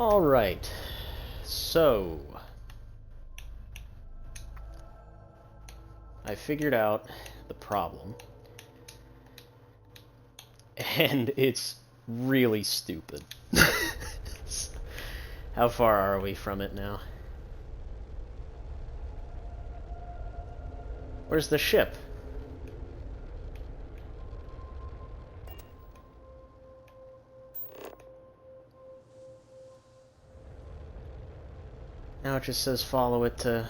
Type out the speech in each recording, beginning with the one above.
Alright, so I figured out the problem, and it's really stupid. How far are we from it now? Where's the ship? Now it just says follow it to...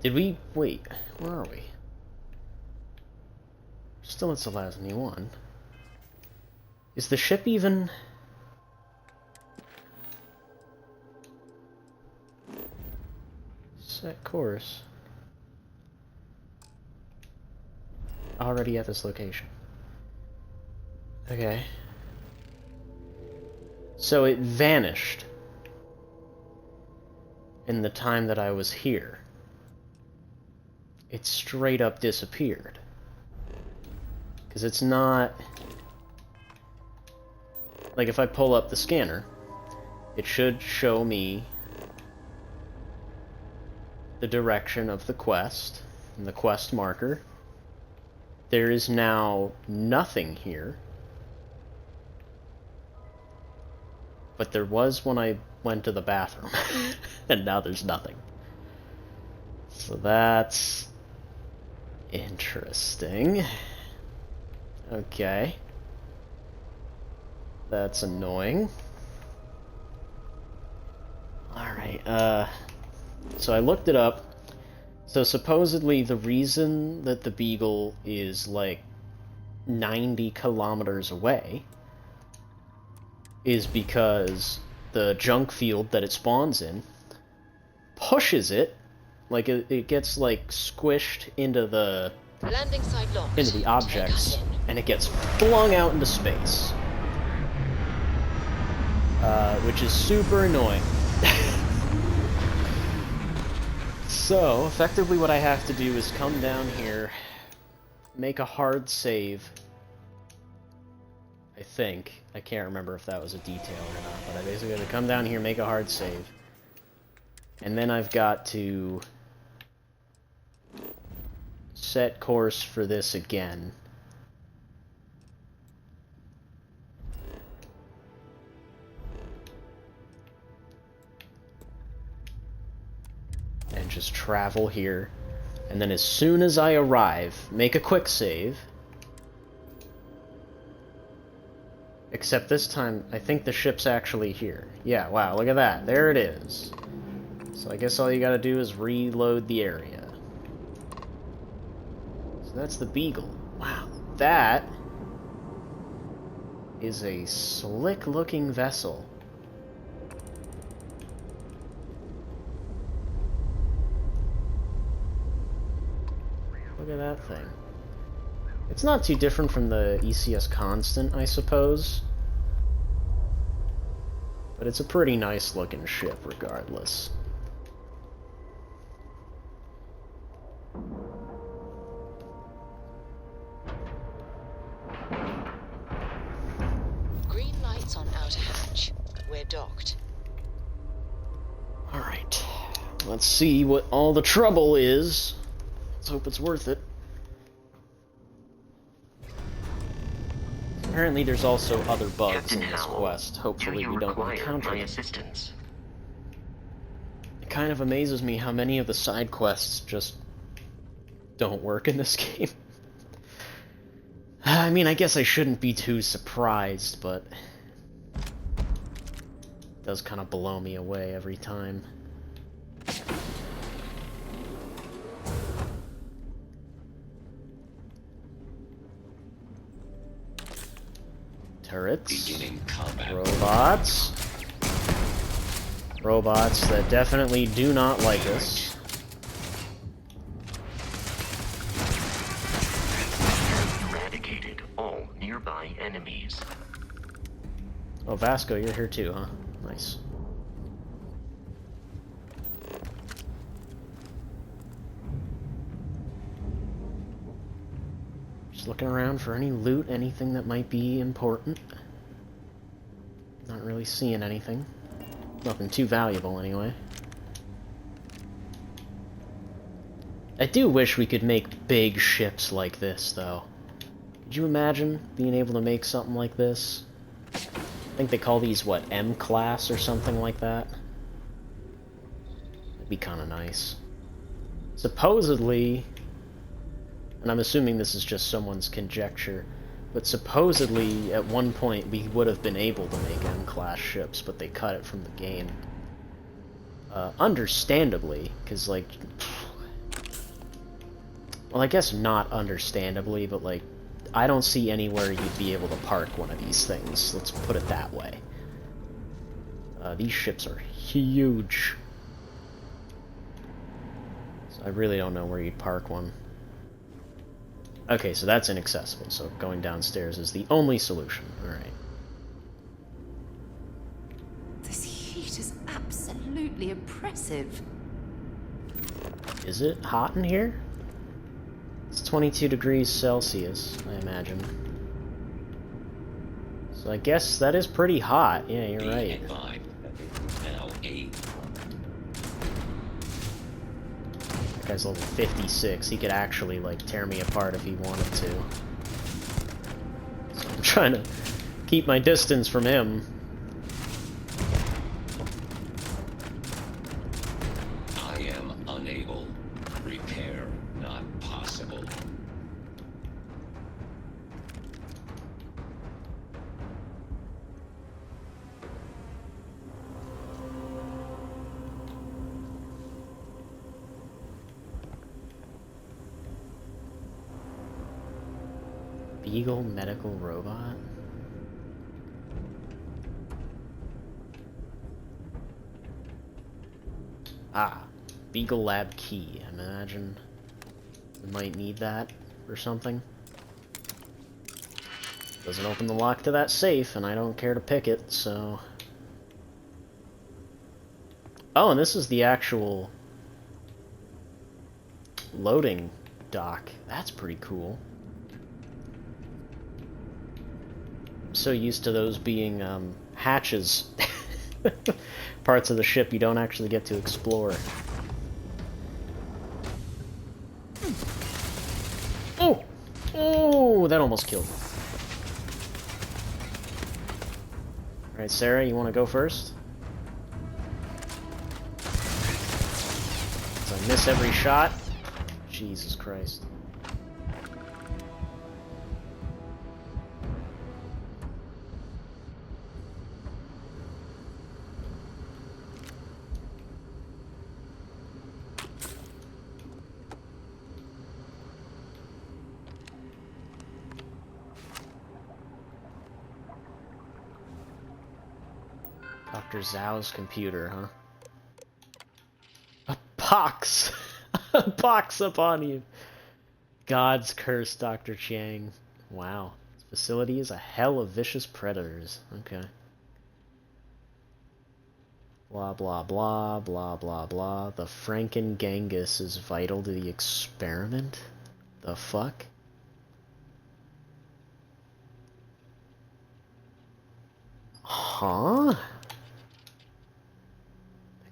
Did we... Wait, where are we? Still at Zelazny 1. Is the ship even... Set course. Already at this location. Okay. So it vanished in the time that I was here. It straight up disappeared. Because it's not... Like, if I pull up the scanner, it should show me the direction of the quest, and the quest marker. There is now nothing here. But there was when I went to the bathroom. And now there's nothing. So that's... interesting. Okay. That's annoying. Alright, so I looked it up. So supposedly the reason that the Beagle is like 90 kilometers away is because the junk field that it spawns in pushes it, like it gets like squished into the landing site locked. Into the objects, and it gets flung out into space, which is super annoying. So effectively what I have to do is come down here, make a hard save. I think. I can't remember if that was a detail or not, but I basically have to come down here, make a hard save. And then I've got to set course for this again. And just travel here. And then as soon as I arrive, make a quick save. Except this time, I think the ship's actually here. Yeah, wow, look at that. There it is. So I guess all you gotta do is reload the area. So that's the Beagle. Wow, that is a slick-looking vessel. Look at that thing. It's not too different from the ECS Constant, I suppose. But it's a pretty nice looking ship, regardless. Green lights on outer hatch. We're docked. Alright. Let's see what all the trouble is. Let's hope it's worth it. Apparently there's also other bugs Captain in this Howell, quest. Hopefully we don't encounter my them. assistance? It kind of amazes me how many of the side quests just don't work in this game. I mean, I guess I shouldn't be too surprised, but it does kind of blow me away every time. Turrets. Beginning combat. Robots. Robots that definitely do not like us. Eradicated all nearby enemies. Oh, Vasco, you're here too, huh? Nice. Just looking around for any loot, anything that might be important. Not really seeing anything. Nothing too valuable, anyway. I do wish we could make big ships like this, though. Could you imagine being able to make something like this? I think they call these, what, M-class or something like that? That'd be kind of nice. Supposedly, and I'm assuming this is just someone's conjecture, but supposedly at one point we would have been able to make M-class ships, but they cut it from the game. Understandably, because, like... Well, I guess not understandably, but, like, I don't see anywhere you'd be able to park one of these things. Let's put it that way. These ships are huge. So I really don't know where you'd park one. Okay, so that's inaccessible, so going downstairs is the only solution. Alright. This heat is absolutely oppressive. Is it hot in here? It's 22 degrees Celsius, I imagine. So I guess that is pretty hot. Yeah, you're right. That guy's level 56. He could actually, like, tear me apart if he wanted to. So I'm trying to keep my distance from him. I am unable. Repair not possible. Beagle medical robot? Ah, Beagle lab key. I imagine we might need that or something. Doesn't open the lock to that safe, and I don't care to pick it, so... Oh, and this is the actual loading dock. That's pretty cool. I'm so used to those being hatches. Parts of the ship you don't actually get to explore. Oh! Oh, that almost killed me. Alright, Sarah, you want to go first? So I miss every shot. Jesus Christ. Dr. Zhao's computer, huh? A pox! A pox upon you! God's curse, Dr. Chiang. Wow. This facility is a hell of vicious predators. Okay. Blah, blah, blah, blah, blah, blah. The Franken Genghis is vital to the experiment? The fuck? Huh?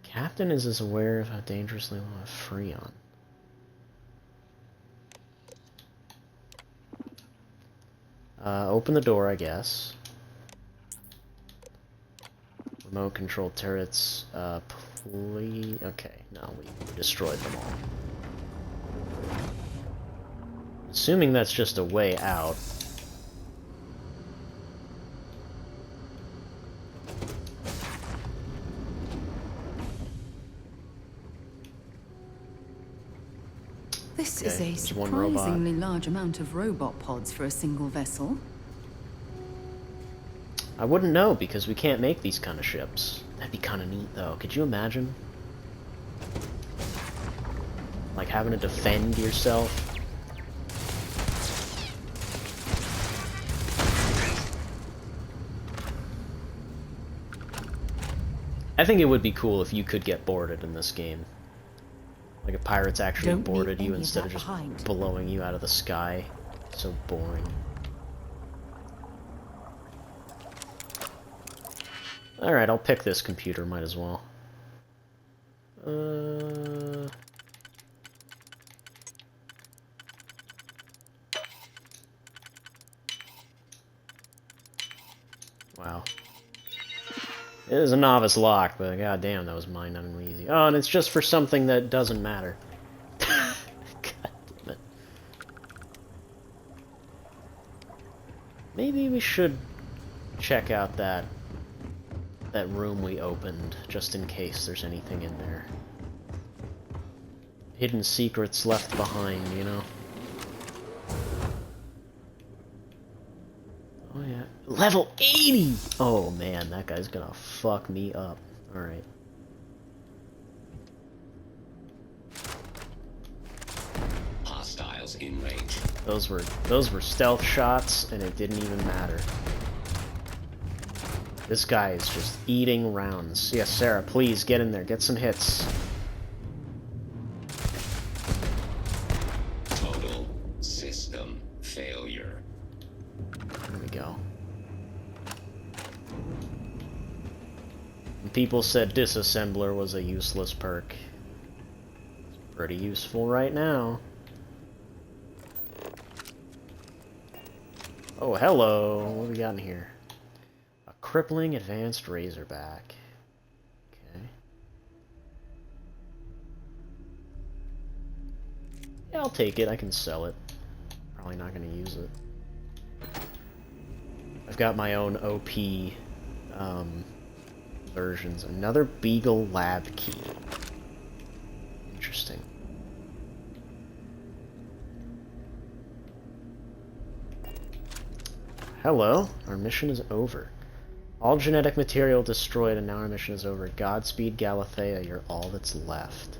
Captain is as aware of how dangerously we'll have Freon. Open the door, I guess. Remote control turrets, please... Okay, no, we destroyed them all. Assuming that's just a way out. This is a there's one robot. surprisingly large amount of robot pods for a single vessel. I wouldn't know, because we can't make these kind of ships. That'd be kind of neat, though. Could you imagine? Like, having to defend yourself? I think it would be cool if you could get boarded in this game. Like, if pirates actually Don't boarded leave you any of instead that of just behind. blowing you out of the sky. So boring. Alright, I'll pick this computer, might as well. Wow. It is a novice lock, but goddamn, that was mind-numbingly easy. Oh, and it's just for something that doesn't matter. God damn it. Maybe we should check out that room we opened, just in case there's anything in there. Hidden secrets left behind, you know? Oh yeah. Level 80! Oh man, that guy's gonna fuck me up. Alright. Hostiles in range. Those were stealth shots, and it didn't even matter. This guy is just eating rounds. Yes, Sarah, please get in there. Get some hits. Total system failure. There we go. And people said disassembler was a useless perk. It's pretty useful right now. Oh, hello. What do we got in here? A crippling advanced razorback. Okay. Yeah, I'll take it. I can sell it. Probably not going to use it. I've got my own OP versions. Another Beagle lab key. Interesting. Hello, our mission is over. All genetic material destroyed, and now our mission is over. Godspeed, Galathea, you're all that's left.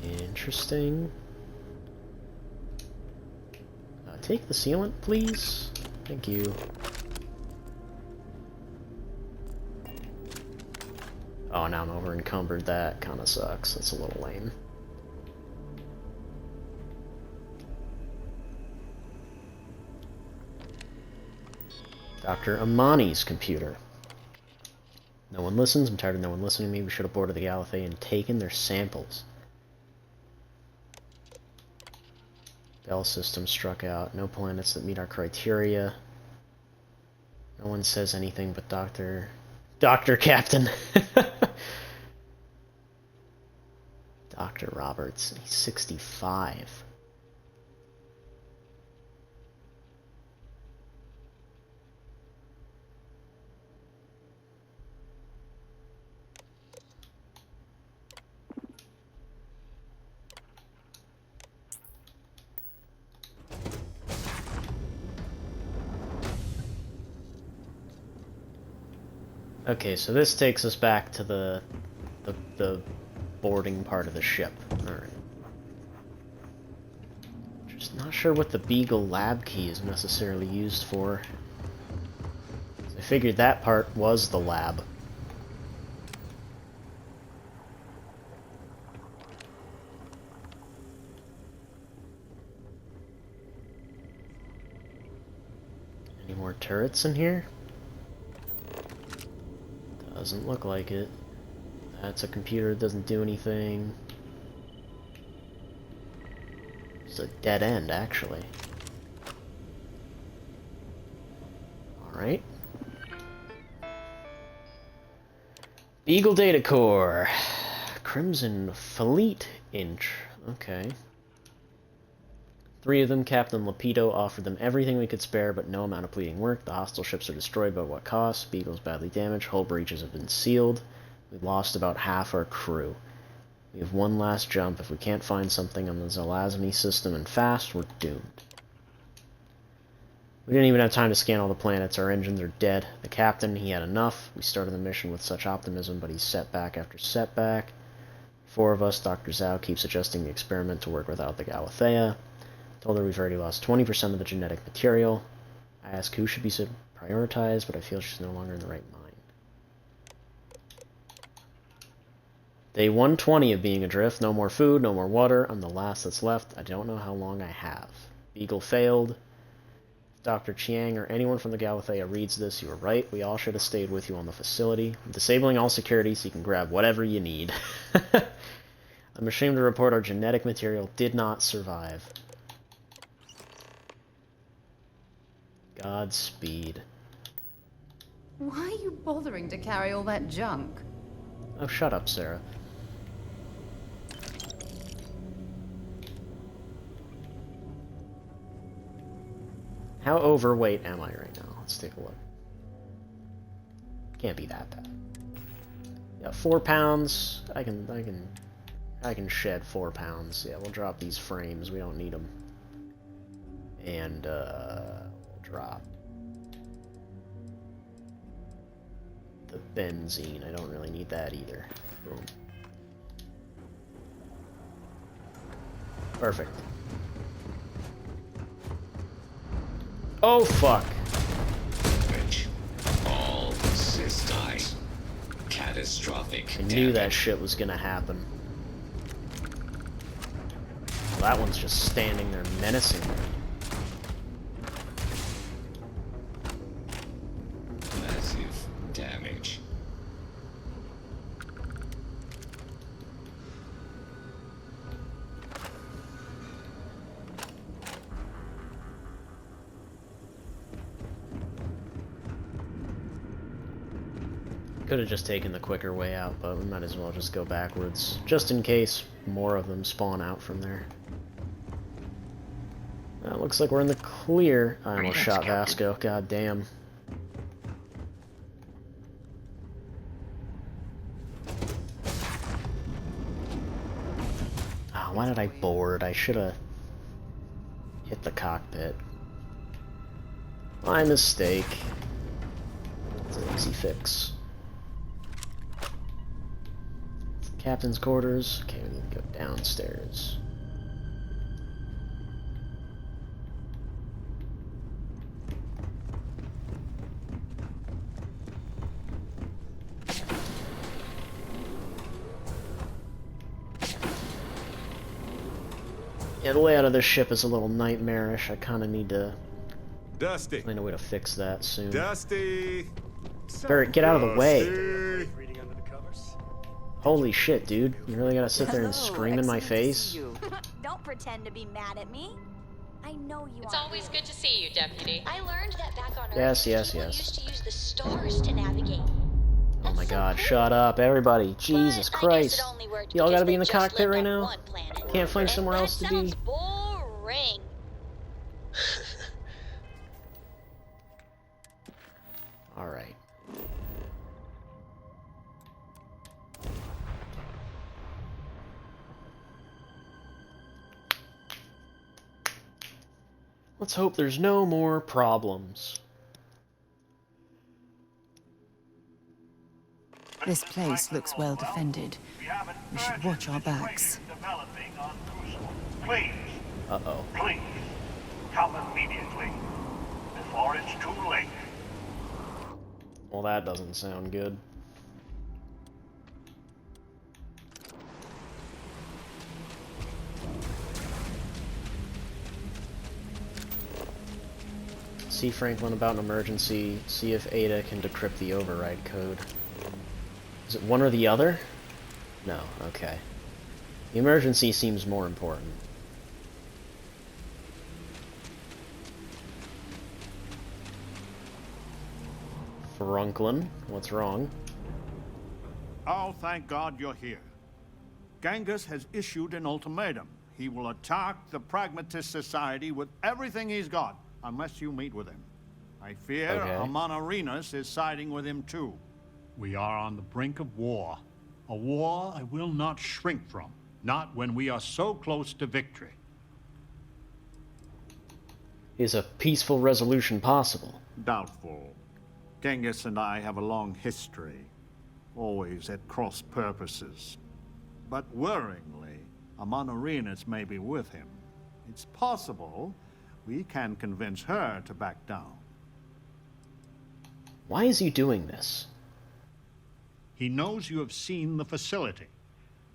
Interesting. Take the sealant, please. Thank you. Oh, now I'm over encumbered. That kind of sucks. That's a little lame. Dr. Amani's computer. No one listens. I'm tired of no one listening to me. We should have boarded the Galathea and taken their samples. Bell system struck out. No planets that meet our criteria. No one says anything but Dr. Captain. Dr. Roberts. He's 65. Okay, so this takes us back to the boarding part of the ship. Alright. Just not sure what the Beagle lab key is necessarily used for. I figured that part was the lab. Any more turrets in here? Doesn't look like it. That's a computer that doesn't do anything. It's a dead end, actually. Alright. Beagle Data Core. Crimson Fleet Inch. Okay. 3 of them. Captain Lapido offered them everything we could spare, but no amount of pleading worked. The hostile ships are destroyed, but what cost? Beagle's badly damaged. Hull breaches have been sealed. We lost about half our crew. We have one last jump. If we can't find something on the Zalazmi system and fast, we're doomed. We didn't even have time to scan all the planets. Our engines are dead. The captain, he had enough. We started the mission with such optimism, but he's setback after setback. 4 of us. Dr. Zhao keeps adjusting the experiment to work without the Galathea. Told her we've already lost 20% of the genetic material. I ask who should be prioritized, but I feel she's no longer in the right mind. Day 120 of being adrift. No more food, no more water. I'm the last that's left. I don't know how long I have. Beagle failed. Dr. Chiang or anyone from the Galathea reads this, you were right. We all should have stayed with you on the facility. I'm disabling all security so you can grab whatever you need. I'm ashamed to report our genetic material did not survive. Godspeed. Why are you bothering to carry all that junk? Oh, shut up, Sarah. How overweight am I right now? Let's take a look. Can't be that bad. Yeah, 4 pounds. I can shed 4 pounds. Yeah, we'll drop these frames. We don't need them. And we'll drop the benzene. I don't really need that either. Boom. Perfect. Oh, fuck. Damage. All systems. Catastrophic I knew that shit was gonna happen. Well, that one's just standing there menacing me. Massive damage. Could have just taken the quicker way out, but we might as well just go backwards, just in case more of them spawn out from there. Looks like we're in the clear. I almost shot Vasco, god damn. Oh, why did I board? I should have hit the cockpit. My mistake. It's an easy fix. Captain's quarters. Okay, we need to go downstairs. Yeah, the layout of this ship is a little nightmarish. I kind of need to find a way to fix that soon. Barrett, get out of the way. Holy shit, dude. You really gotta sit there and scream in my face? Don't pretend to be mad at me. I know you It's always good to see you, Deputy. I learned that back on Earth, Yes. people used to use the stars to navigate. Oh my That's so god, cool. shut up, everybody. Jesus But Christ. I guess it only worked Y'all because gotta be in they the just cockpit lived right on now? one planet. Can't find somewhere And else to that be? sounds boring. Alright. Let's hope there's no more problems. This place looks well defended. We should watch our backs. Please, Uh-oh. please, come immediately, before it's too late. Well, that doesn't sound good. See Franklin about an emergency. See if Ada can decrypt the override code. Is it one or the other? No, okay. The emergency seems more important. Franklin, what's wrong? Oh, thank God you're here. Genghis has issued an ultimatum. He will attack the Pragmatist Society with everything he's got, unless you meet with him. I fear Amon Arenas is siding with him too. We are on the brink of war. A war I will not shrink from. Not when we are so close to victory. Is a peaceful resolution possible? Doubtful. Genghis and I have a long history, always at cross purposes. But worryingly, Amon Arenas may be with him. It's possible we can convince her to back down. Why is he doing this? He knows you have seen the facility.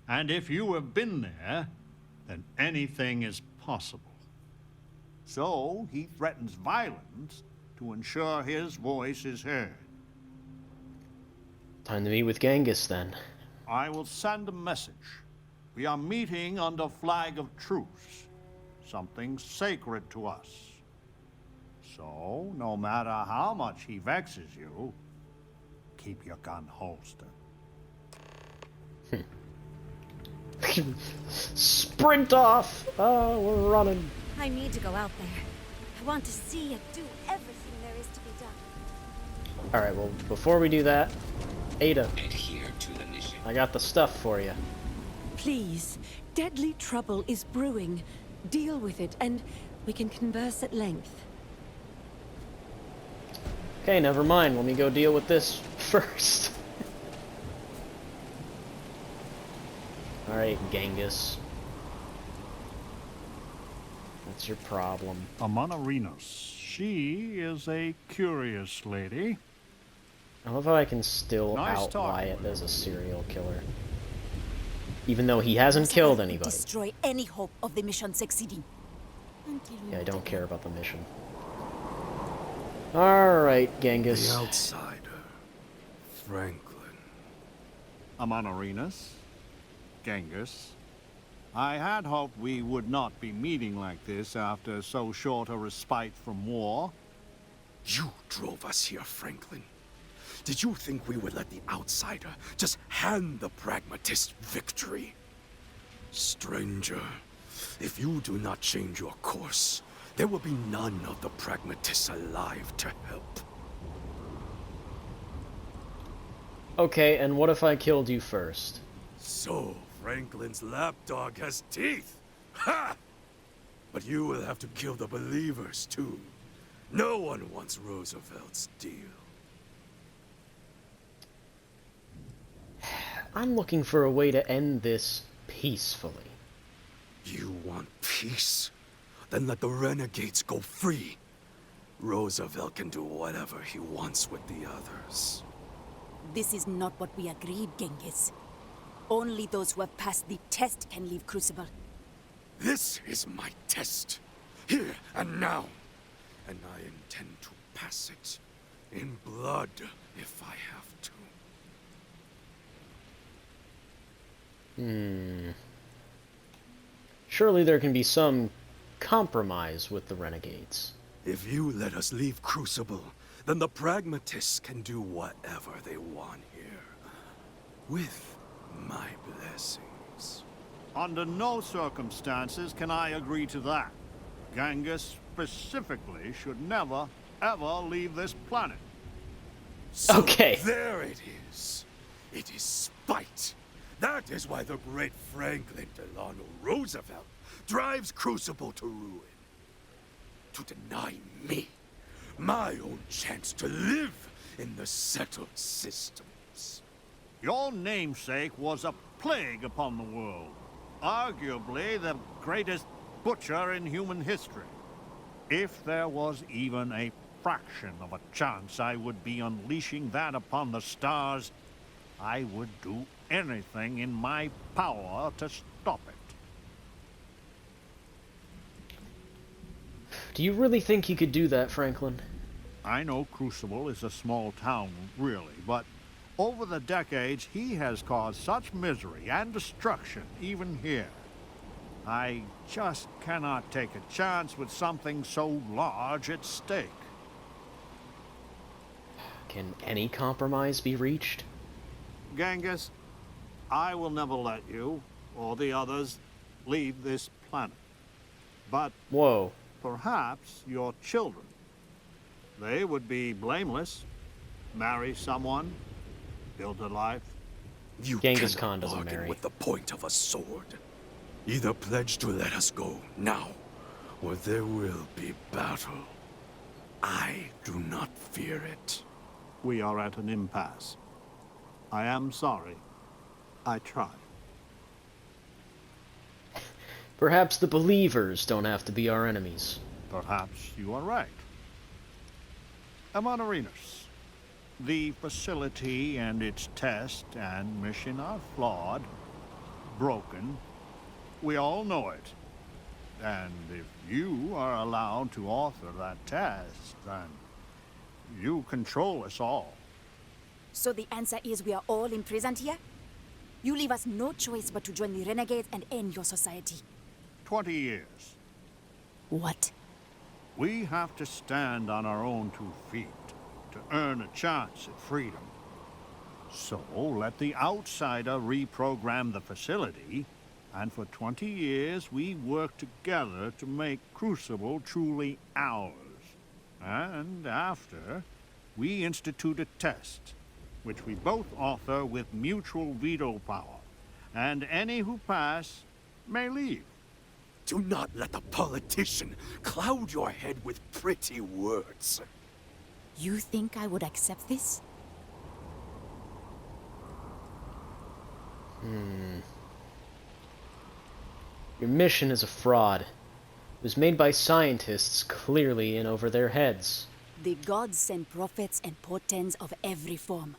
And if you have been there, then anything is possible. So he threatens violence to ensure his voice is heard. Time to meet with Genghis, then. I will send a message. We are meeting under flag of truce, something sacred to us. So, no matter how much he vexes you, keep your gun holstered. Sprint off! Oh, we're running. I need to go out there. I want to see and do everything there is to be done. Alright, well, before we do that, Ada, Adhere to the mission. I got the stuff for you. Please, deadly trouble is brewing. Deal with it, and we can converse at length. Okay, never mind. Let me go deal with this first. Alright, Genghis. What's your problem? Amonarinos. She is a curious lady. I love how I can still Nice outlie talking it as a serial killer. Even though he hasn't killed anybody. Destroy any hope of the mission succeeding. Yeah, I don't care about the mission. Alright, Genghis. The outsider. Franklin. Amonarinos. Genghis. I had hoped we would not be meeting like this after so short a respite from war. You drove us here, Franklin. Did you think we would let the outsider just hand the pragmatist victory? Stranger, if you do not change your course, there will be none of the pragmatists alive to help. Okay, and what if I killed you first? So, Franklin's lapdog has teeth! Ha! But you will have to kill the believers, too. No one wants Roosevelt's deal. I'm looking for a way to end this peacefully. You want peace? Then let the renegades go free. Roosevelt can do whatever he wants with the others. This is not what we agreed, Genghis. Only those who have passed the test can leave Crucible. This is my test. Here and now. And I intend to pass it. In blood, if I have to. Surely there can be some compromise with the renegades. If you let us leave Crucible, then the pragmatists can do whatever they want here. With my blessings. Under no circumstances can I agree to that. Genghis specifically should never, ever leave this planet. So Okay. There it is. It is spite. That is why the great Franklin Delano Roosevelt drives Crucible to ruin. To deny me my own chance to live in the settled systems. Your namesake was a plague upon the world. Arguably the greatest butcher in human history. If there was even a fraction of a chance I would be unleashing that upon the stars, I would do anything in my power to stop it. Do you really think you could do that, Franklin? I know Crucible is a small town, really, but over the decades, he has caused such misery and destruction, even here. I just cannot take a chance with something so large at stake. Can any compromise be reached? Genghis, I will never let you, or the others, leave this planet. But Whoa. perhaps your children. They would be blameless. Marry someone, build a life. You Genghis cannot Khan doesn't bargain marry. with the point of a sword. Either pledge to let us go now, or there will be battle. I do not fear it. We are at an impasse. I am sorry. I tried. Perhaps the believers don't have to be our enemies. Perhaps you are right. Amonarinos, the facility and its test and mission are flawed, broken. We all know it. And if you are allowed to author that test, then you control us all. So the answer is we are all imprisoned here? You leave us no choice but to join the renegades and end your society. 20 years. What? We have to stand on our own 2 feet to earn a chance at freedom. So let the outsider reprogram the facility, and for 20 years we work together to make Crucible truly ours. And after, we institute a test, which we both author with mutual veto power, and any who pass may leave. Do not let the politician cloud your head with pretty words. You think I would accept this? Your mission is a fraud. It was made by scientists clearly in over their heads. The gods send prophets and portents of every form.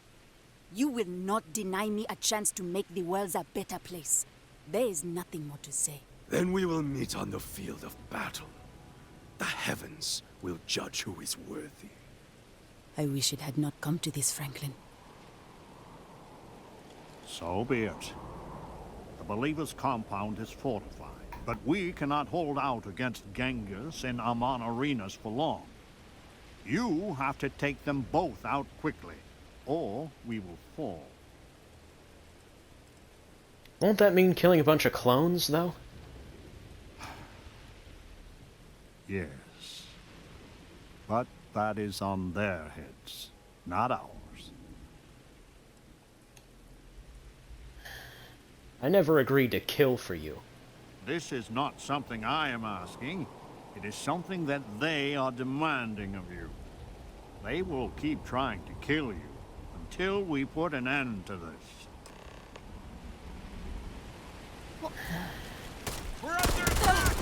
You will not deny me a chance to make the world a better place. There is nothing more to say. Then we will meet on the field of battle. The heavens will judge who is worthy. I wish it had not come to this, Franklin. So be it. The Believer's compound is fortified, but we cannot hold out against Genghis and Amon Arenas for long. You have to take them both out quickly, or we will fall. Won't that mean killing a bunch of clones, though? Yes. But that is on their heads, not ours. I never agreed to kill for you. This is not something I am asking. It is something that they are demanding of you. They will keep trying to kill you until we put an end to this. We're under attack!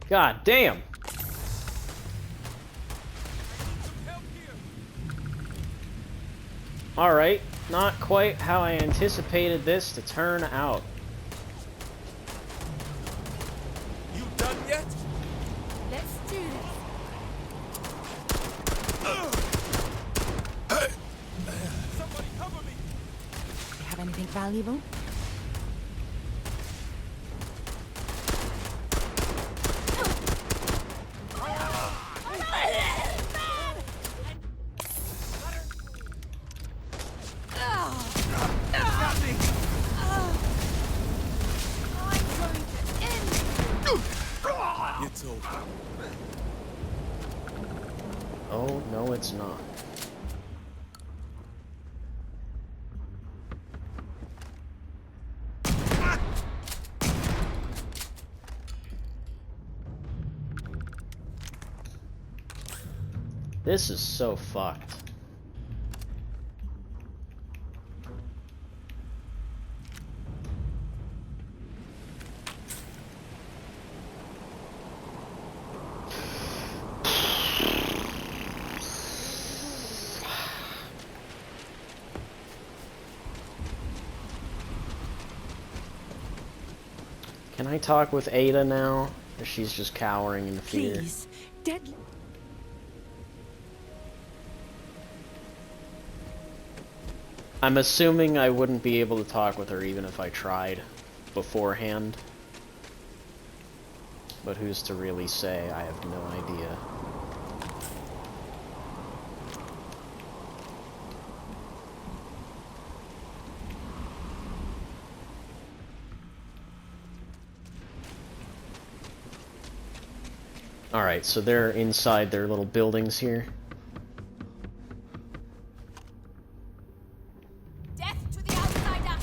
God damn! Alright, not quite how I anticipated this to turn out. You done yet? Let's do this. Somebody cover me! You have anything valuable? It's over. Oh, no it's not. This is so fucked. Can I talk with Ada now? Or she's just cowering in fear? Please, deadly. I'm assuming I wouldn't be able to talk with her even if I tried beforehand. But who's to really say? I have no idea. Alright, so they're inside their little buildings here. Death to the outsider!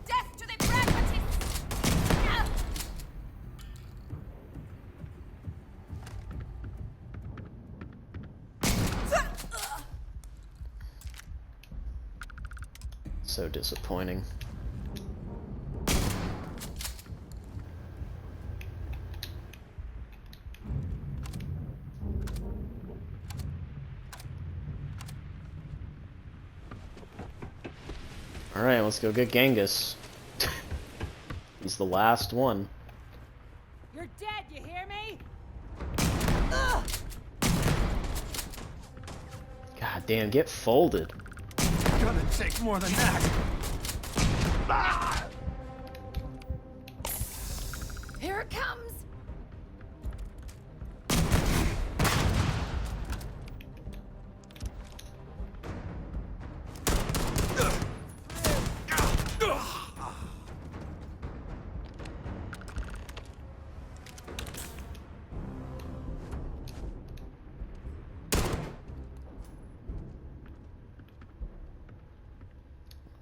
Death to the pragmatists! So disappointing. Alright, let's go get Genghis. He's the last one. You're dead, you hear me? God damn, get folded. Gonna take more than that. Here it comes!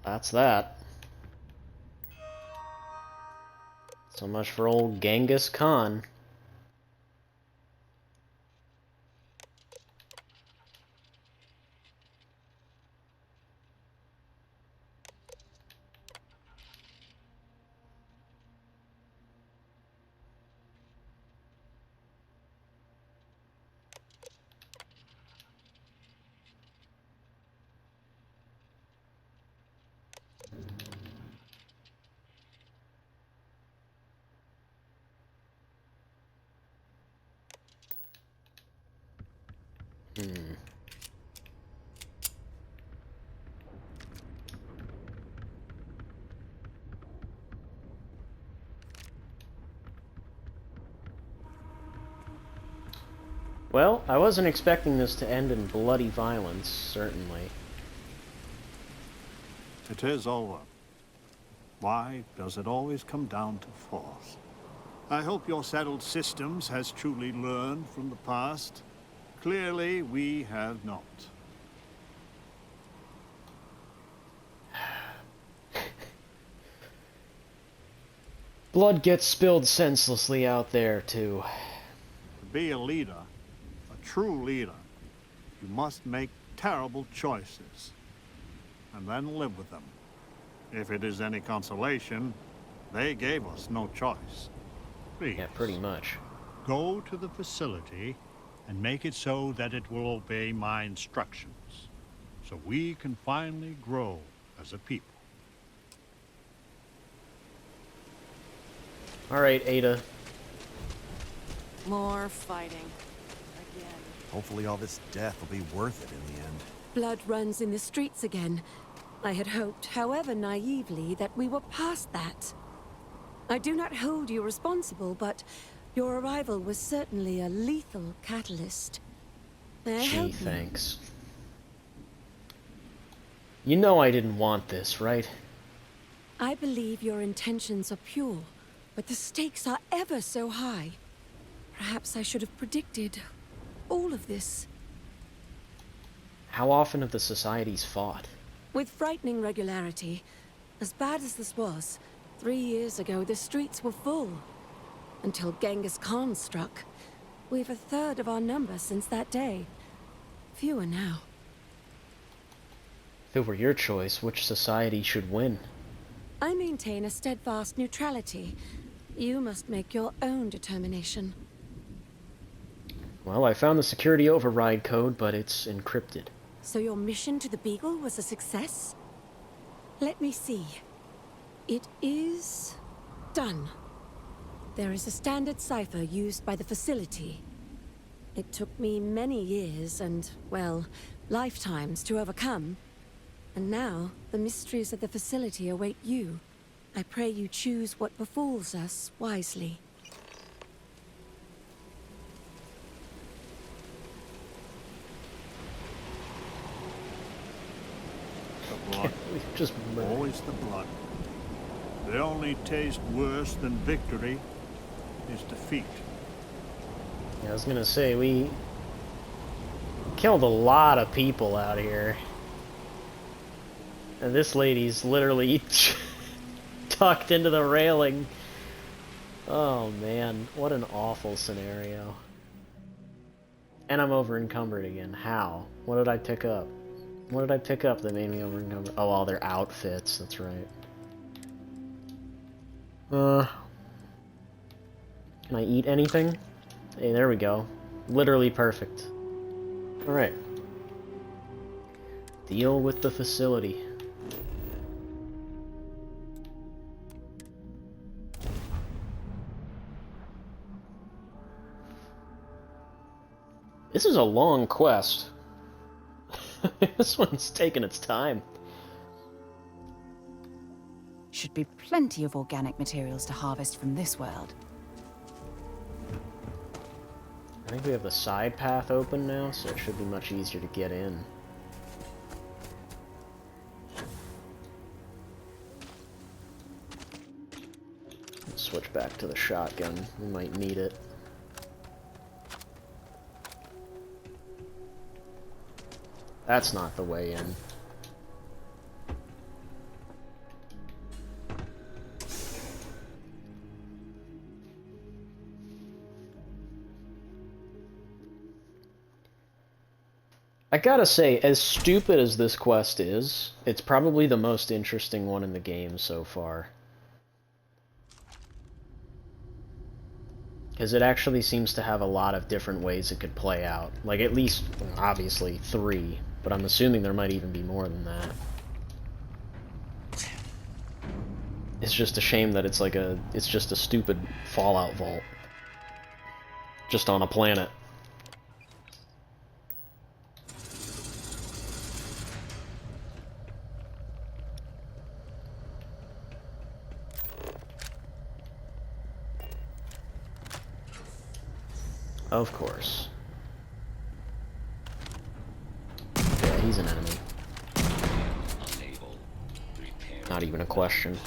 That's that. So much for old Genghis Khan. Well, I wasn't expecting this to end in bloody violence, certainly. It is over. Why does it always come down to force? I hope your settled systems has truly learned from the past. Clearly, we have not. Blood gets spilled senselessly out there, too. To be a leader, a true leader, you must make terrible choices, and then live with them. If it is any consolation, they gave us no choice. Please, Yeah, pretty much. go to the facility and make it so that it will obey my instructions, so we can finally grow as a people. Alright, Ada. More fighting. Again. Hopefully all this death will be worth it in the end. Blood runs in the streets again. I had hoped, however naively, that we were past that. I do not hold you responsible, but your arrival was certainly a lethal catalyst. May I help Gee, you? thanks. You know I didn't want this, right? I believe your intentions are pure, but the stakes are ever so high. Perhaps I should have predicted all of this. How often have the societies fought? With frightening regularity. As bad as this was, 3 years ago the streets were full. Until Genghis Khan struck. We've a third of our number since that day. Fewer now. If it were your choice, which society should win? I maintain a steadfast neutrality. You must make your own determination. Well, I found the security override code, but it's encrypted. So your mission to the Beagle was a success? Let me see. It is done. There is a standard cipher used by the facility. It took me many years and, well, lifetimes to overcome. And now, the mysteries of the facility await you. I pray you choose what befalls us wisely. The blood. Just Always the blood. The only taste worse than victory is defeat. Yeah, I was gonna say, we killed a lot of people out here. And this lady's literally tucked into the railing. Oh man, what an awful scenario. And I'm over encumbered again. How? What did I pick up? What did I pick up that made me over encumbered? Oh, all their outfits, that's right. Can I eat anything? Hey, there we go. Literally perfect. Alright. Deal with the facility. This is a long quest. This one's taking its time. Should be plenty of organic materials to harvest from this world. I think we have the side path open now, so it should be much easier to get in. Let's switch back to the shotgun. We might need it. That's not the way in. I gotta say, as stupid as this quest is, it's probably the most interesting one in the game so far. Because it actually seems to have a lot of different ways it could play out. Like, at least, obviously, 3. But I'm assuming there might even be more than that. It's just a shame that it's like it's just a stupid Fallout vault. Just on a planet. Of course. Yeah, he's an enemy. Not even a question.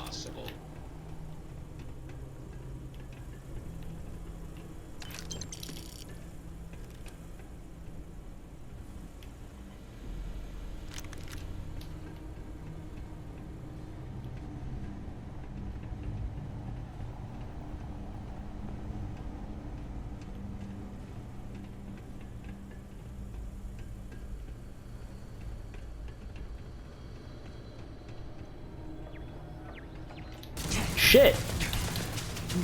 Shit!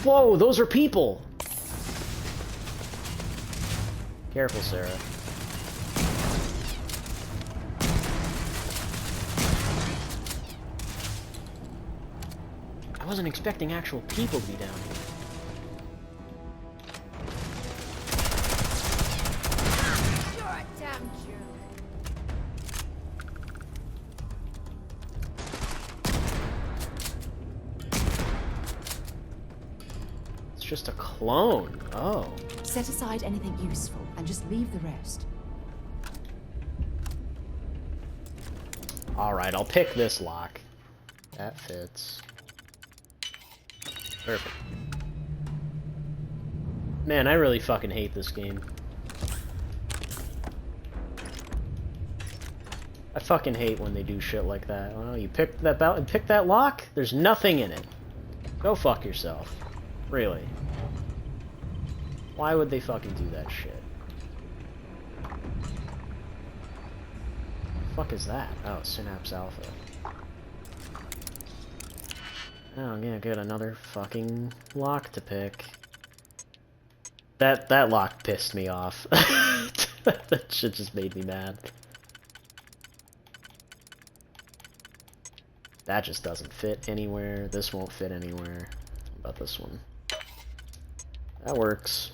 Whoa, those are people! Careful, Sarah. I wasn't expecting actual people to be down here. You're a damn Jew. Just a clone. Oh. Set aside anything useful and just leave the rest. Alright, I'll pick this lock. That fits. Perfect. Man, I really fucking hate this game. I fucking hate when they do shit like that. Well, you picked that lock? There's nothing in it. Go fuck yourself. Really. Why would they fucking do that shit? The fuck is that? Oh, Synapse Alpha. Oh, I'm gonna get another fucking lock to pick. That lock pissed me off. That shit just made me mad. That just doesn't fit anywhere. This won't fit anywhere. What about this one? That works.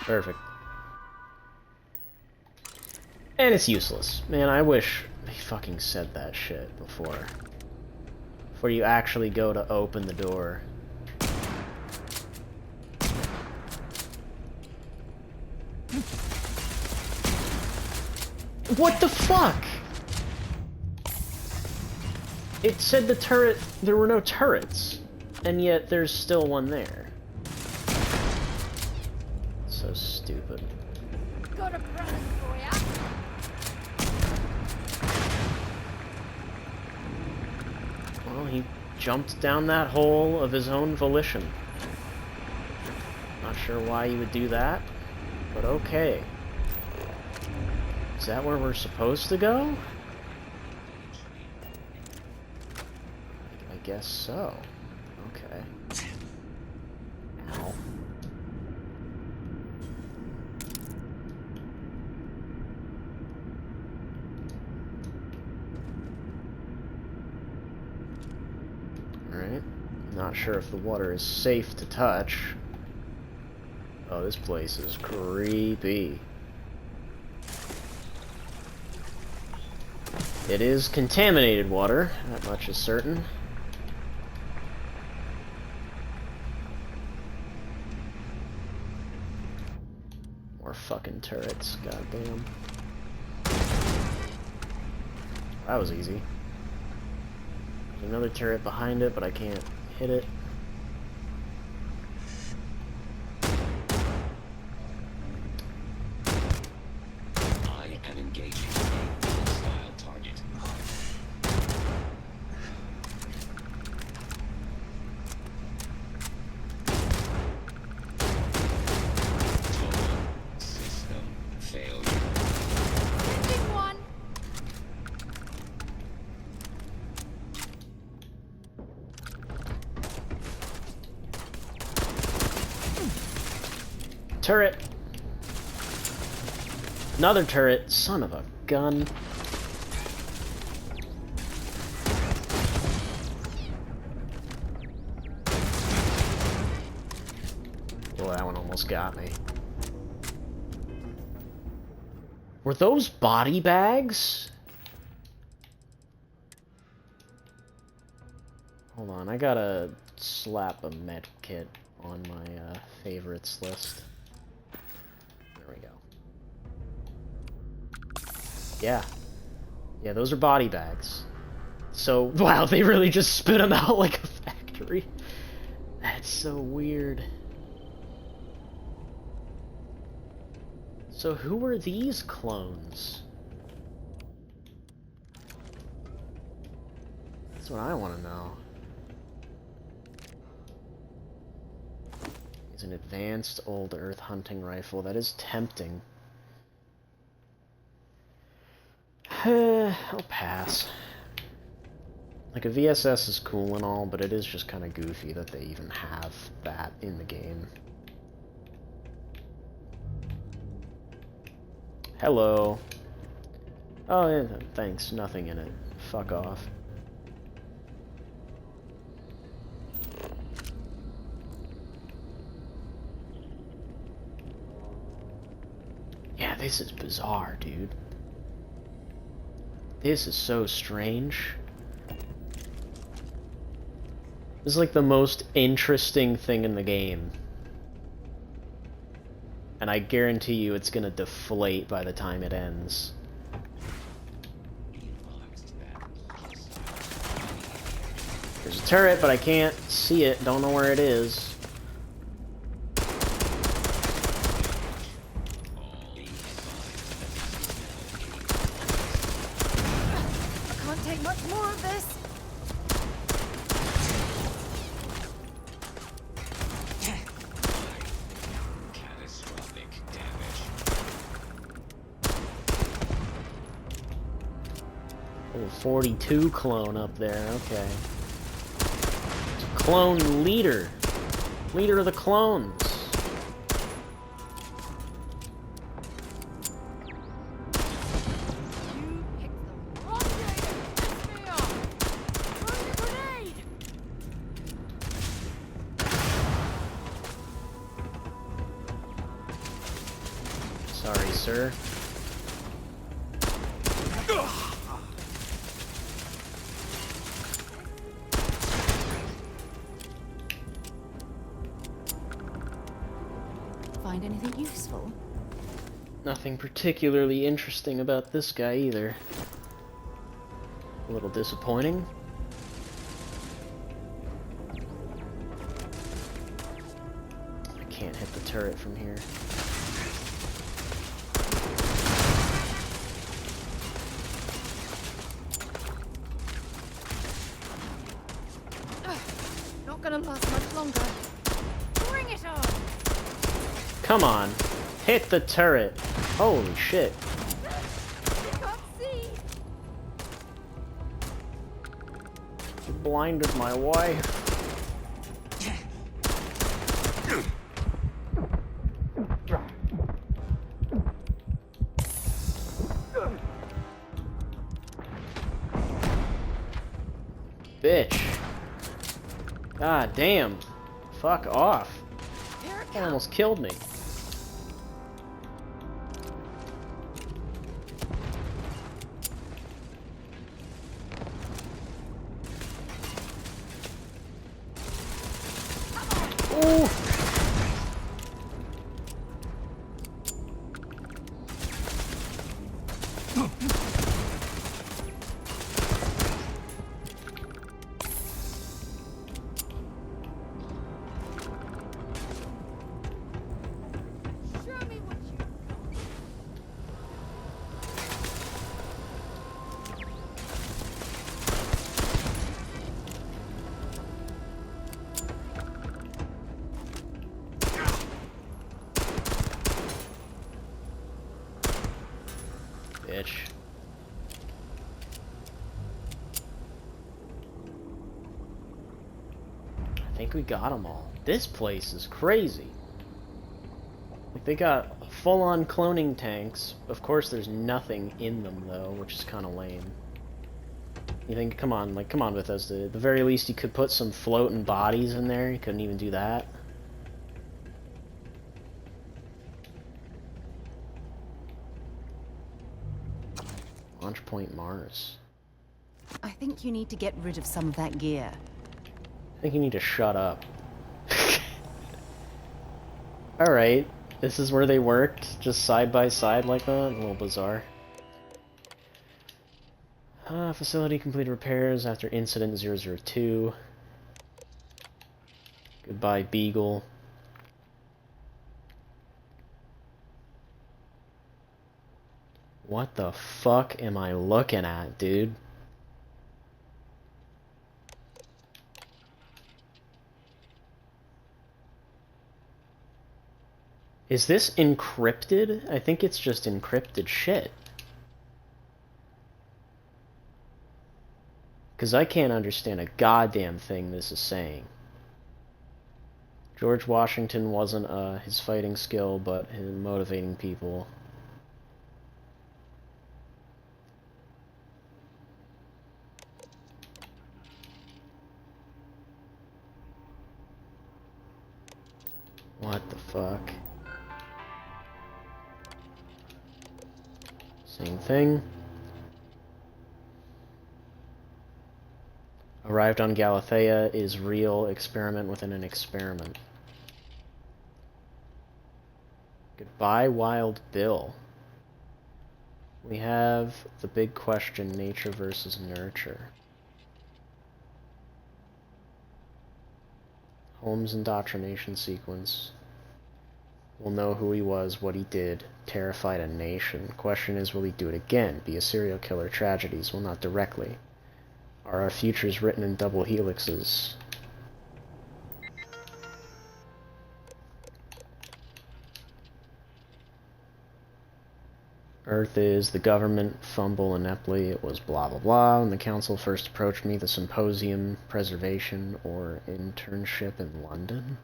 Perfect. And it's useless. Man, I wish they fucking said that shit before. Before you actually go to open the door. What the fuck? It said the turret, there were no turrets, and yet there's still one there. So stupid. Got a present for ya. Well, he jumped down that hole of his own volition. Not sure why you would do that, but okay. Is that where we're supposed to go? I guess so. Okay. Ow. Alright. Not sure if the water is safe to touch. Oh, this place is creepy. It is contaminated water, that much is certain. More fucking turrets, goddamn. That was easy. There's another turret behind it, but I can't hit it. I am engaging a hostile target. Total system failure. Sending one. Turret! Another turret! Son of a gun. Well, that one almost got me. Were those body bags? Hold on, I gotta slap a med kit on my favorites list. There we go. Yeah. Yeah, those are body bags. So, wow, they really just spit them out like a factory. That's so weird. So who are these clones? That's what I want to know. It's an advanced old Earth hunting rifle. That is tempting. I'll pass. Like, a VSS is cool and all, but it is just kind of goofy that they even have that in the game. Hello. Oh, yeah, thanks. Nothing in it. Fuck off. Yeah, this is bizarre, dude. This is so strange. This is like the most interesting thing in the game. And I guarantee you it's gonna deflate by the time it ends. There's a turret, but I can't see it. Don't know where it is. I can't take much more of this. Catastrophic damage. Oh, 42 clone up there, okay. Clone leader. Leader of the clones. You picked the wrong day to piss me off. Throwing a grenade. Sorry, sir. Find anything useful? Nothing particularly interesting about this guy either. A little disappointing. I can't hit the turret from here. Not gonna last much longer. Bring it on. Come on. Hit the turret. Holy shit. Can't see. You blinded my wife. Bitch. God damn. Fuck off. That almost killed me. Ooh. Show me what you Bitch. I think we got them all. This place is crazy. Like, they got full-on cloning tanks. Of course, there's nothing in them, though, which is kind of lame. You think, come on, like, come on with us. At the very least, you could put some floating bodies in there. You couldn't even do that. Launch Point Mars. I think you need to get rid of some of that gear. I think you need to shut up. Alright, this is where they worked, just side by side like that? A little bizarre. Facility completed repairs after Incident 002. Goodbye, Beagle. What the fuck am I looking at, dude? Is this encrypted? I think it's just encrypted shit. Because I can't understand a goddamn thing this is saying. George Washington wasn't his fighting skill, but his motivating people. What the fuck? Same thing. Arrived on Galathea is real experiment within an experiment. Goodbye, Wild Bill. We have the big question, nature versus nurture. Holmes' indoctrination sequence. We'll know who he was, what he did, terrified a nation. Question is, will he do it again? Be a serial killer, tragedies? Well, not directly. Are our futures written in double helixes? Earth is the government, fumble ineptly, it was blah blah blah. When the council first approached me, the symposium, preservation, or internship in London?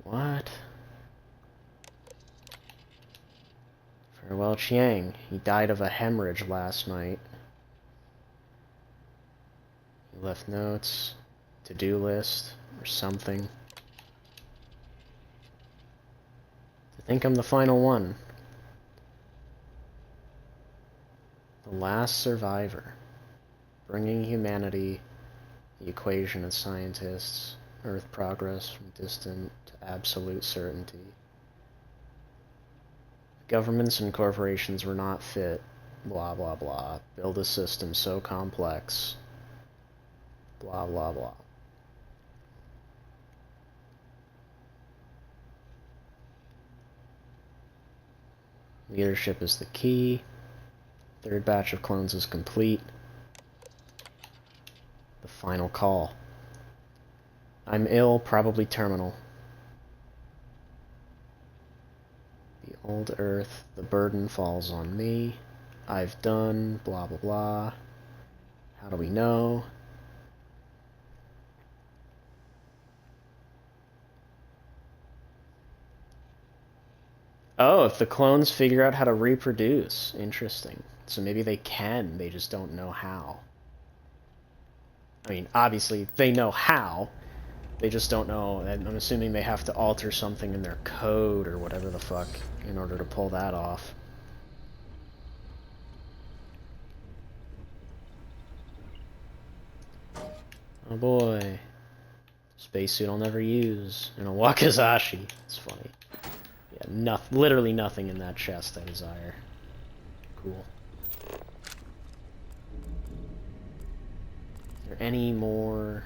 What? Farewell Chiang. He died of a hemorrhage last night. He left notes, to-do list, or something. I think I'm the final one. The last survivor. Bringing humanity, the equation of scientists, Earth progress from distant to absolute certainty. Governments and corporations were not fit, blah blah blah. Build a system so complex, blah blah blah. Leadership is the key. Third batch of clones is complete. The final call. I'm ill, probably terminal. The old Earth, the burden falls on me. I've done, blah blah blah. How do we know? Oh, if the clones figure out how to reproduce. Interesting. So maybe they can, they just don't know how. I mean, obviously, they know how. They just don't know, and I'm assuming they have to alter something in their code or whatever the fuck in order to pull that off. Oh boy. Spacesuit I'll never use. And a wakizashi. It's funny. Yeah, literally nothing in that chest I desire. Cool. Is there any more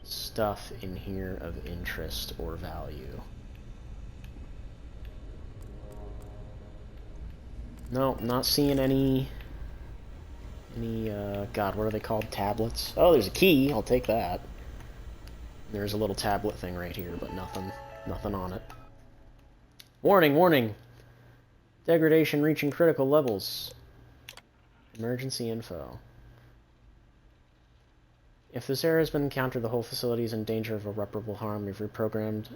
stuff in here of interest or value? No, not seeing any, God, what are they called? Tablets? Oh, there's a key. I'll take that. There's a little tablet thing right here, but nothing on it. Warning, warning! Degradation reaching critical levels. Emergency info. If this error has been encountered, the whole facility is in danger of irreparable harm. We've programmed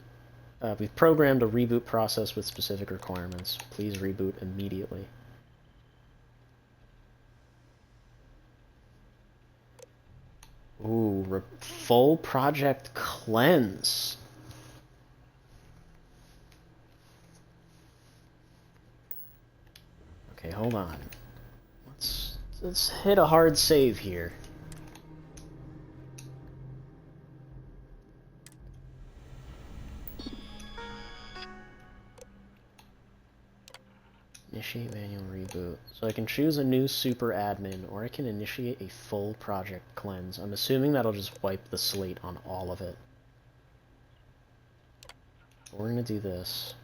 a reboot process with specific requirements. Please reboot immediately. Ooh, full project cleanse. Okay, hold on. Let's hit a hard save here. Initiate manual reboot. So I can choose a new super admin, or I can initiate a full project cleanse. I'm assuming that'll just wipe the slate on all of it. We're gonna do this.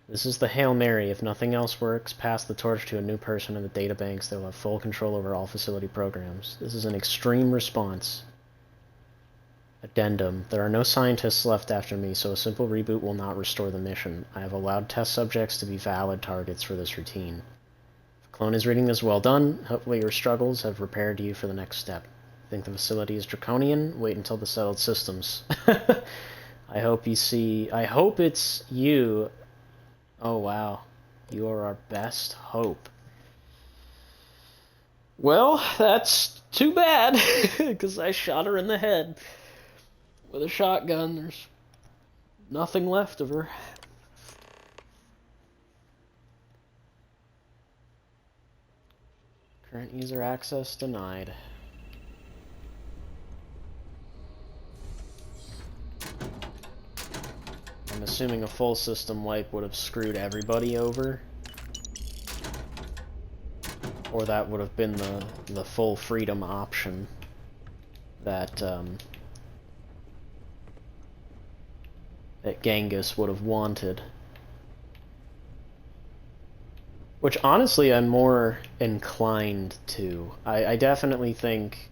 This is the Hail Mary. If nothing else works, pass the torch to a new person in the databanks. They'll have full control over all facility programs. This is an extreme response. Addendum. There are no scientists left after me, so a simple reboot will not restore the mission. I have allowed test subjects to be valid targets for this routine. If a clone is reading this, well done. Hopefully your struggles have prepared you for the next step. Think the facility is draconian? Wait until the settled systems. I hope it's you. Oh wow. You are our best hope. Well, that's too bad, because I shot her in the head. With a shotgun, there's nothing left of her. Current user access denied. I'm assuming a full system wipe would have screwed everybody over. Or that would have been the full freedom option that that Genghis would have wanted. Which, honestly, I'm more inclined to. I definitely think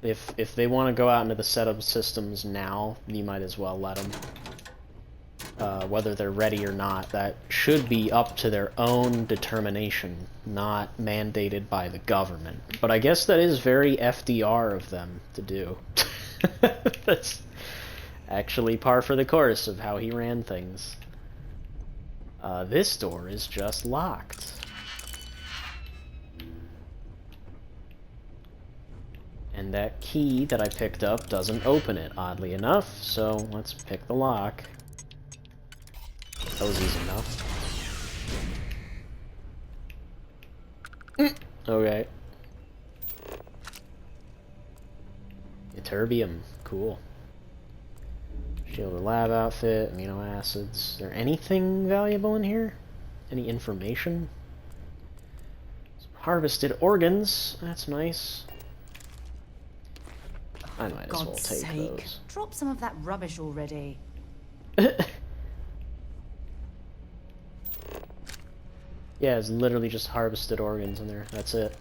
if they want to go out into the setup systems now, you might as well let them. Whether they're ready or not, that should be up to their own determination, not mandated by the government. But I guess that is very FDR of them to do. That's actually par for the course of how he ran things. This door is just locked. And that key that I picked up doesn't open it, oddly enough, so let's pick the lock. That was easy enough. Okay. Ytterbium, cool. Shielded lab outfit, amino acids. Is there anything valuable in here? Any information? Some harvested organs, that's nice. I might as well take those. Drop some of that rubbish already. Yeah, it's literally just harvested organs in there. That's it.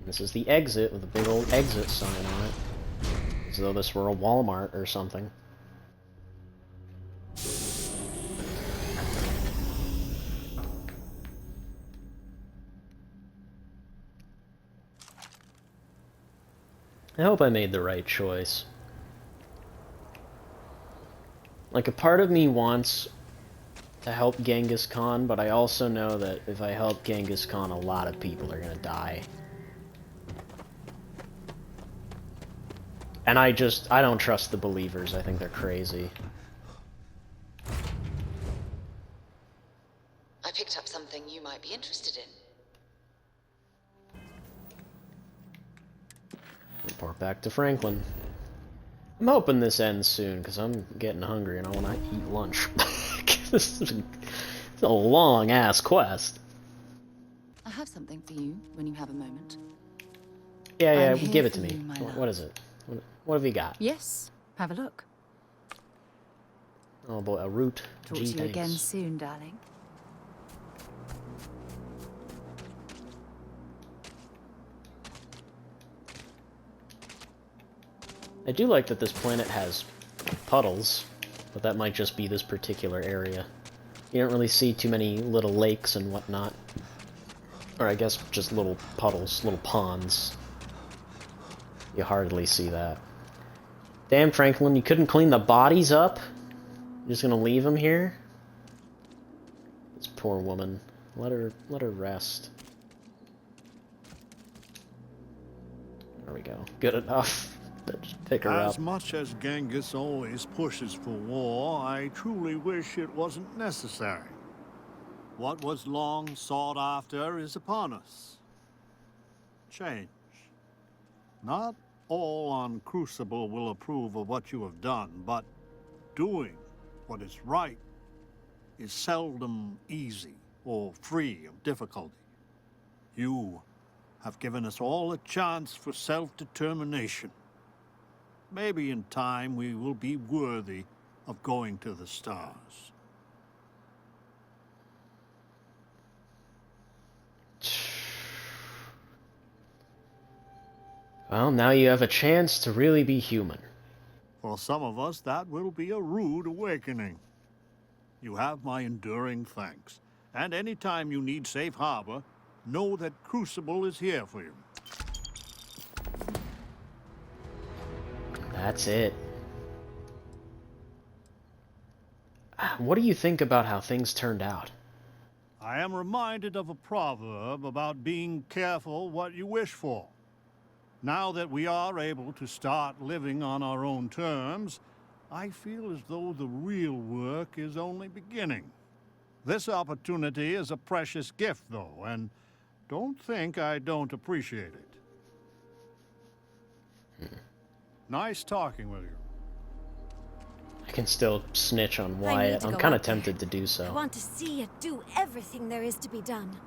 This is the exit with a big old exit sign on it. As though this were a Walmart or something. I hope I made the right choice. Like, a part of me wants to help Genghis Khan, but I also know that if I help Genghis Khan, a lot of people are gonna die. And I don't trust the believers. I think they're crazy. I picked up something you might be interested in. Report back to Franklin. I'm hoping this ends soon, because I'm getting hungry and I want to eat lunch. This is a long-ass quest. I have something for you when you have a moment. Yeah, I'm here give it to for me. you, my What is it? What have you got? Yes, have a look. Oh boy, a root. Talk to you again soon, darling. I do like that this planet has puddles, but that might just be this particular area. You don't really see too many little lakes and whatnot. Or I guess just little puddles, little ponds. You hardly see that. Damn, Franklin, you couldn't clean the bodies up? You're just gonna leave them here? This poor woman. Let her rest. There we go. Good enough. Just pick her up. As much as Genghis always pushes for war, I truly wish it wasn't necessary. What was long sought after is upon us. Change. Not all on Crucible will approve of what you have done, but doing what is right is seldom easy or free of difficulty. You have given us all a chance for self-determination. Maybe in time we will be worthy of going to the stars. Well, now you have a chance to really be human. For some of us, that will be a rude awakening. You have my enduring thanks. And anytime you need safe harbor, know that Crucible is here for you. That's it. What do you think about how things turned out? I am reminded of a proverb about being careful what you wish for. Now that we are able to start living on our own terms, I feel as though the real work is only beginning. This opportunity is a precious gift, though, and don't think I don't appreciate it. Nice talking with you. I can still snitch on Wyatt. I'm kind of tempted to do I so. want to see it do everything there is to be done.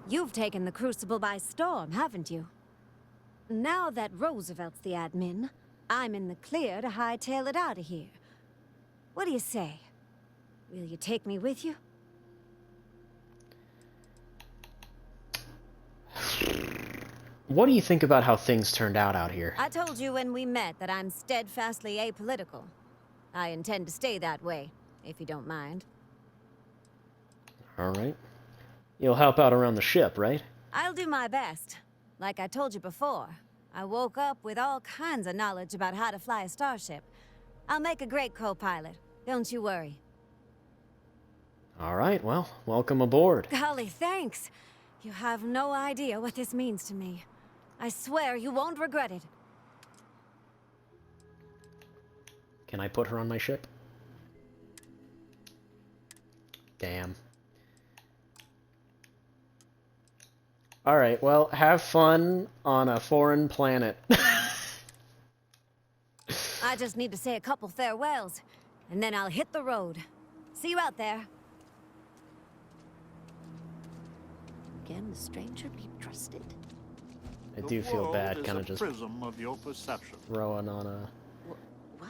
You've taken the Crucible by storm, haven't you? Now that Roosevelt's the admin, I'm in the clear to hightail it out of here. What do you say? Will you take me with you? What do you think about how things turned out here? I told you when we met that I'm steadfastly apolitical. I intend to stay that way, if you don't mind. Alright. You'll help out around the ship, right? I'll do my best. Like I told you before, I woke up with all kinds of knowledge about how to fly a starship. I'll make a great co-pilot. Don't you worry. Alright, well, welcome aboard. Golly, thanks. You have no idea what this means to me. I swear you won't regret it. Can I put her on my ship? Damn. Alright, well, have fun on a foreign planet. I just need to say a couple farewells, and then I'll hit the road. See you out there. Can the stranger be trusted? I do feel bad, kind of just prism of your perception. throwing on a... What?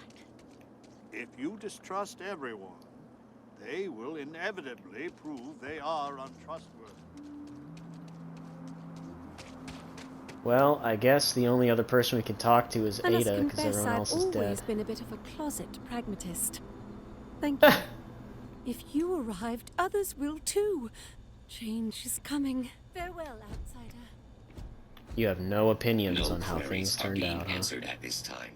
If you distrust everyone, they will inevitably prove they are untrustworthy. Well, I guess the only other person we can talk to is Ada, because everyone else is I've dead. always been a bit of a closet pragmatist. Thank you. If you arrived, others will too. Change is coming. Farewell, outsider. You have no opinions No on how queries things are turned being out, huh? answered at this time.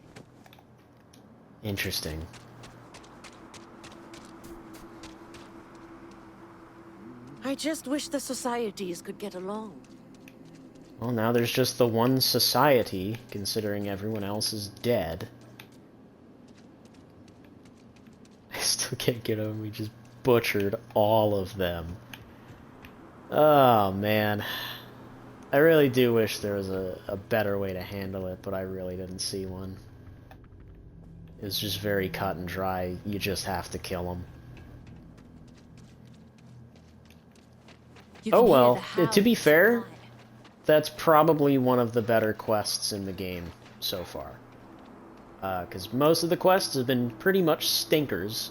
Interesting. I just wish the societies could get along. Well, now there's just the one society, considering everyone else is dead. I still can't get over we just butchered all of them. Oh, man. I really do wish there was a better way to handle it, but I really didn't see one. It was just very cut and dry. You just have to kill them. Oh well, to be fair, that's probably one of the better quests in the game so far. Because most of the quests have been pretty much stinkers.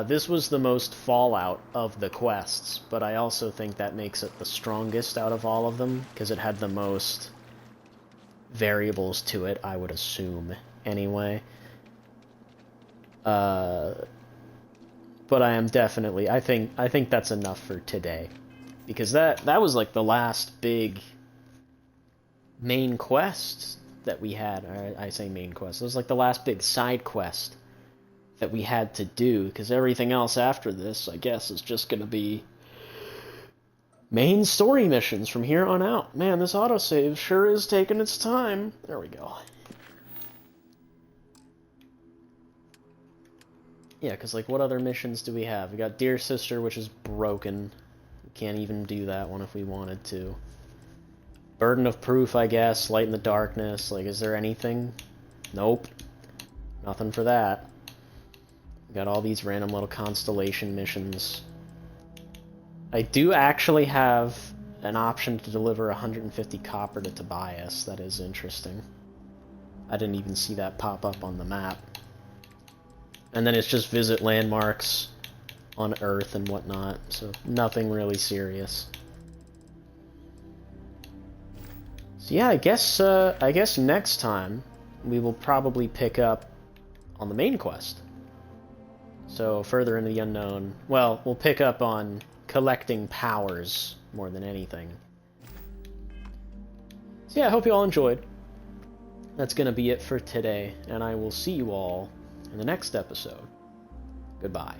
This was the most Fallout of the quests, but I also think that makes it the strongest out of all of them, because it had the most variables to it, I would assume, anyway. But I am definitely, I think that's enough for today. Because that was like the last big main quest that we had. Or I say main quest. It was like the last big side quest that we had to do, because everything else after this, I guess, is just going to be main story missions from here on out. Man, this autosave sure is taking its time. There we go. Yeah, because, like, what other missions do we have? We got Dear Sister, which is broken. We can't even do that one if we wanted to. Burden of Proof, I guess. Light in the Darkness. Like, is there anything? Nope. Nothing for that. We got all these random little constellation missions. I do actually have an option to deliver 150 copper to Tobias. That is interesting. I didn't even see that pop up on the map. And then it's just visit landmarks on Earth and whatnot, so nothing really serious. So yeah, I guess next time we will probably pick up on the main quest. So further into the unknown. Well, we'll pick up on collecting powers more than anything. So yeah, I hope you all enjoyed. That's gonna be it for today, and I will see you all in the next episode. Goodbye.